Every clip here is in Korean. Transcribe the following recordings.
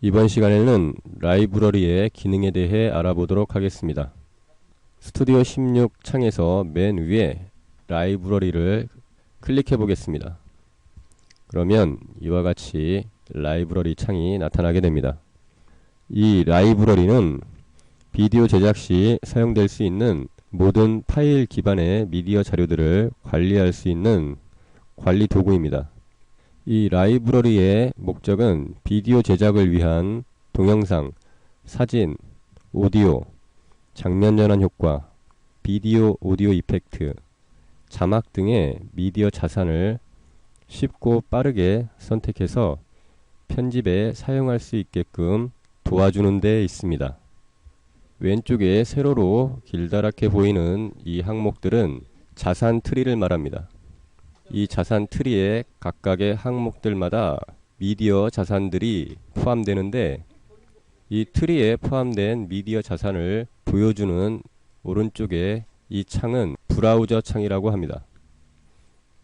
이번 시간에는 라이브러리의 기능에 대해 알아보도록 하겠습니다. 스튜디오 16 창에서 맨 위에 라이브러리를 클릭해 보겠습니다. 그러면 이와 같이 라이브러리 창이 나타나게 됩니다. 이 라이브러리는 비디오 제작 시 사용될 수 있는 모든 파일 기반의 미디어 자료들을 관리할 수 있는 관리 도구입니다. 이 라이브러리의 목적은 비디오 제작을 위한 동영상, 사진, 오디오, 장면 전환 효과, 비디오 오디오 이펙트, 자막 등의 미디어 자산을 쉽고 빠르게 선택해서 편집에 사용할 수 있게끔 도와주는 데 있습니다. 왼쪽에 세로로 길다랗게 보이는 이 항목들은 자산 트리를 말합니다. 이 자산 트리의 각각의 항목들마다 미디어 자산들이 포함되는데, 이 트리에 포함된 미디어 자산을 보여주는 오른쪽에 이 창은 브라우저 창이라고 합니다.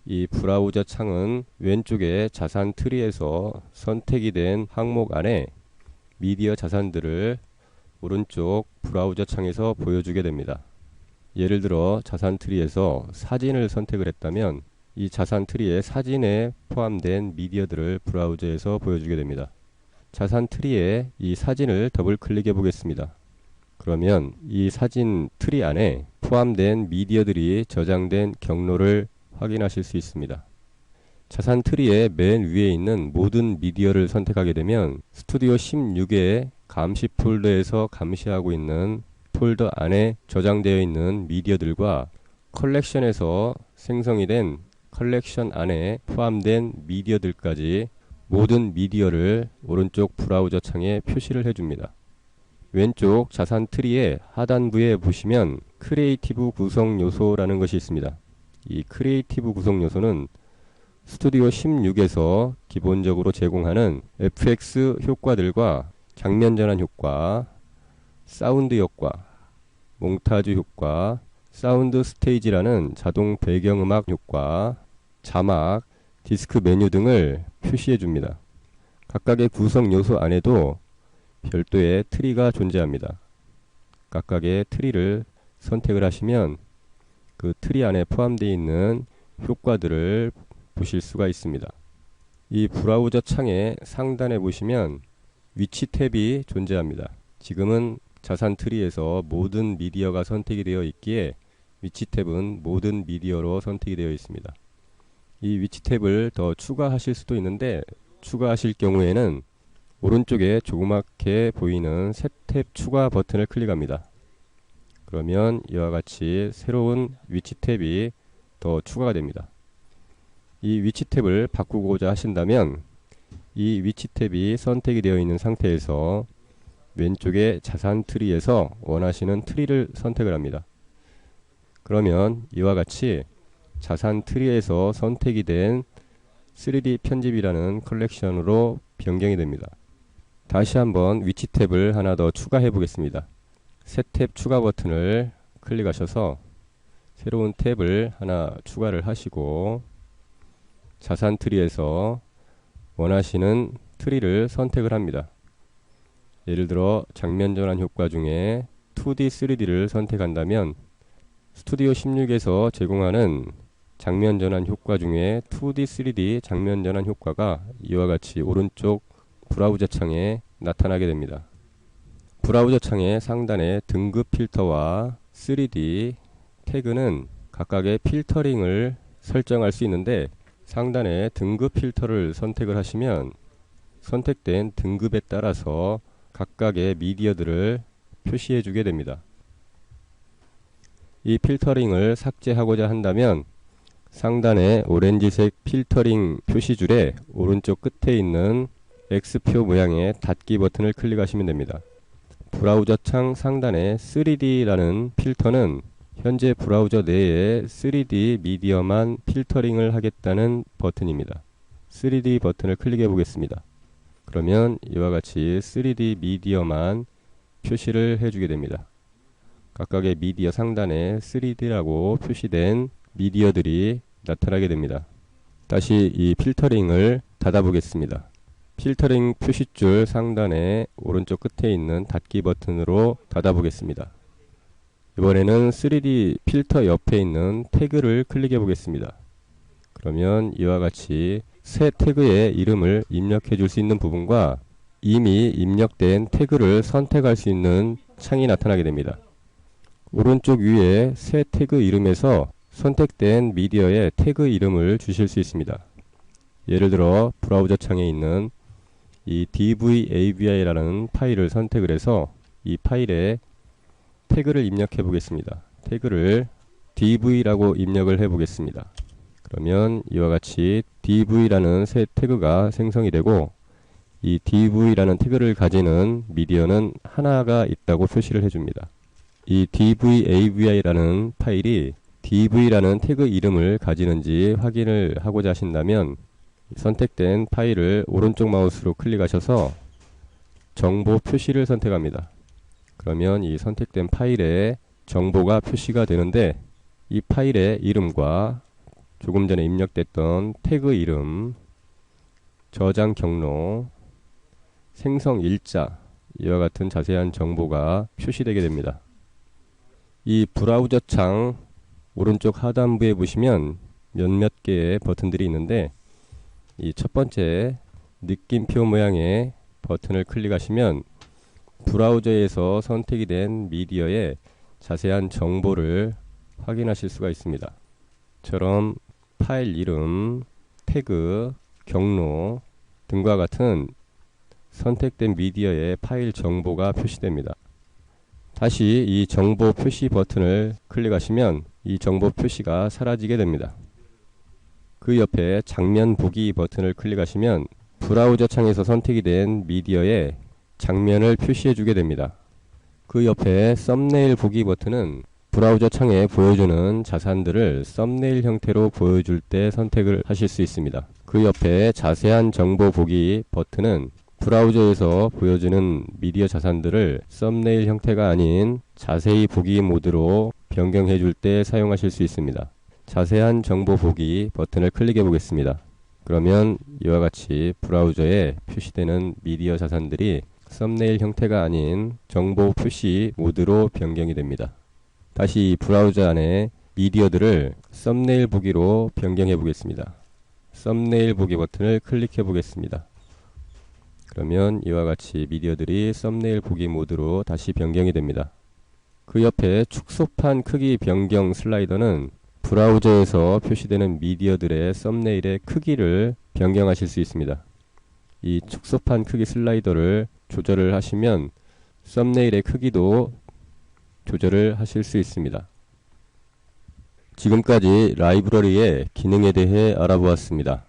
이 브라우저 창은 왼쪽에 자산 트리에서 선택이 된 항목 안에 미디어 자산들을 오른쪽 브라우저 창에서 보여주게 됩니다. 예를 들어 자산 트리에서 사진을 선택을 했다면 이 자산 트리의 사진에 포함된 미디어들을 브라우저에서 보여주게 됩니다. 자산 트리에 이 사진을 더블 클릭해 보겠습니다. 그러면 이 사진 트리 안에 포함된 미디어들이 저장된 경로를 확인하실 수 있습니다. 자산 트리의 맨 위에 있는 모든 미디어를 선택하게 되면 스튜디오 16의 감시 폴더에서 감시하고 있는 폴더 안에 저장되어 있는 미디어들과 컬렉션에서 생성이 된 컬렉션 안에 포함된 미디어들까지 모든 미디어를 오른쪽 브라우저 창에 표시를 해줍니다. 왼쪽 자산 트리의 하단부에 보시면 크리에이티브 구성 요소라는 것이 있습니다. 이 크리에이티브 구성 요소는 스튜디오 16에서 기본적으로 제공하는 FX 효과들과 장면 전환 효과, 사운드 효과, 몽타주 효과, 사운드 스테이지라는 자동 배경음악 효과, 자막, 디스크 메뉴 등을 표시해 줍니다. 각각의 구성 요소 안에도 별도의 트리가 존재합니다. 각각의 트리를 선택을 하시면 그 트리 안에 포함되어 있는 효과들을 보실 수가 있습니다. 이 브라우저 창의 상단에 보시면 위치 탭이 존재합니다. 지금은 자산 트리에서 모든 미디어가 선택이 되어 있기에 위치 탭은 모든 미디어로 선택이 되어 있습니다. 이 위치 탭을 더 추가하실 수도 있는데, 추가하실 경우에는 오른쪽에 조그맣게 보이는 새 탭 추가 버튼을 클릭합니다. 그러면 이와 같이 새로운 위치 탭이 더 추가가 됩니다. 이 위치 탭을 바꾸고자 하신다면 이 위치 탭이 선택이 되어 있는 상태에서 왼쪽에 자산 트리에서 원하시는 트리를 선택을 합니다. 그러면 이와 같이 자산 트리에서 선택이 된 3D 편집이라는 컬렉션으로 변경이 됩니다. 다시 한번 위치 탭을 하나 더 추가해 보겠습니다. 새 탭 추가 버튼을 클릭하셔서 새로운 탭을 하나 추가를 하시고 자산 트리에서 원하시는 트리를 선택을 합니다. 예를 들어 장면 전환 효과 중에 2D, 3D를 선택한다면 스튜디오 16에서 제공하는 장면 전환 효과 중에 2D, 3D 장면 전환 효과가 이와 같이 오른쪽 브라우저 창에 나타나게 됩니다. 브라우저 창의 상단에 등급 필터와 3D 태그는 각각의 필터링을 설정할 수 있는데, 상단에 등급 필터를 선택을 하시면 선택된 등급에 따라서 각각의 미디어들을 표시해 주게 됩니다. 이 필터링을 삭제하고자 한다면 상단의 오렌지색 필터링 표시줄에 오른쪽 끝에 있는 X표 모양의 닫기 버튼을 클릭하시면 됩니다. 브라우저 창 상단의 3D라는 필터는 현재 브라우저 내에 3D 미디어만 필터링을 하겠다는 버튼입니다. 3D 버튼을 클릭해 보겠습니다. 그러면 이와 같이 3D 미디어만 표시를 해주게 됩니다. 각각의 미디어 상단에 3D라고 표시된 미디어들이 나타나게 됩니다. 다시 이 필터링을 닫아 보겠습니다. 필터링 표시줄 상단에 오른쪽 끝에 있는 닫기 버튼으로 닫아보겠습니다. 이번에는 3D 필터 옆에 있는 태그를 클릭해 보겠습니다. 그러면 이와 같이 새 태그의 이름을 입력해 줄 수 있는 부분과 이미 입력된 태그를 선택할 수 있는 창이 나타나게 됩니다. 오른쪽 위에 새 태그 이름에서 선택된 미디어의 태그 이름을 주실 수 있습니다. 예를 들어 브라우저 창에 있는 이 dvavi라는 파일을 선택을 해서 이 파일에 태그를 입력해 보겠습니다. 태그를 dv라고 입력을 해 보겠습니다. 그러면 이와 같이 dv라는 새 태그가 생성이 되고 이 dv라는 태그를 가지는 미디어는 하나가 있다고 표시를 해줍니다. 이 dvavi라는 파일이 dv라는 태그 이름을 가지는지 확인을 하고자 하신다면 선택된 파일을 오른쪽 마우스로 클릭하셔서 정보 표시를 선택합니다. 그러면 이 선택된 파일에 정보가 표시가 되는데 이 파일의 이름과 조금 전에 입력됐던 태그 이름, 저장 경로, 생성 일자 이와 같은 자세한 정보가 표시되게 됩니다. 이 브라우저 창 오른쪽 하단부에 보시면 몇몇 개의 버튼들이 있는데 이 첫 번째 느낌표 모양의 버튼을 클릭하시면 브라우저에서 선택이 된 미디어의 자세한 정보를 확인하실 수가 있습니다. 처럼 파일 이름, 태그, 경로 등과 같은 선택된 미디어의 파일 정보가 표시됩니다. 다시 이 정보 표시 버튼을 클릭하시면 이 정보 표시가 사라지게 됩니다. 그 옆에 장면 보기 버튼을 클릭하시면 브라우저 창에서 선택이 된 미디어의 장면을 표시해 주게 됩니다. 그 옆에 썸네일 보기 버튼은 브라우저 창에 보여주는 자산들을 썸네일 형태로 보여줄 때 선택을 하실 수 있습니다. 그 옆에 자세한 정보 보기 버튼은 브라우저에서 보여주는 미디어 자산들을 썸네일 형태가 아닌 자세히 보기 모드로 변경해 줄 때 사용하실 수 있습니다. 자세한 정보 보기 버튼을 클릭해 보겠습니다. 그러면 이와 같이 브라우저에 표시되는 미디어 자산들이 썸네일 형태가 아닌 정보 표시 모드로 변경이 됩니다. 다시 브라우저 안에 미디어들을 썸네일 보기로 변경해 보겠습니다. 썸네일 보기 버튼을 클릭해 보겠습니다. 그러면 이와 같이 미디어들이 썸네일 보기 모드로 다시 변경이 됩니다. 그 옆에 축소판 크기 변경 슬라이더는 브라우저에서 표시되는 미디어들의 썸네일의 크기를 변경하실 수 있습니다. 이 축소판 크기 슬라이더를 조절을 하시면 썸네일의 크기도 조절을 하실 수 있습니다. 지금까지 라이브러리의 기능에 대해 알아보았습니다.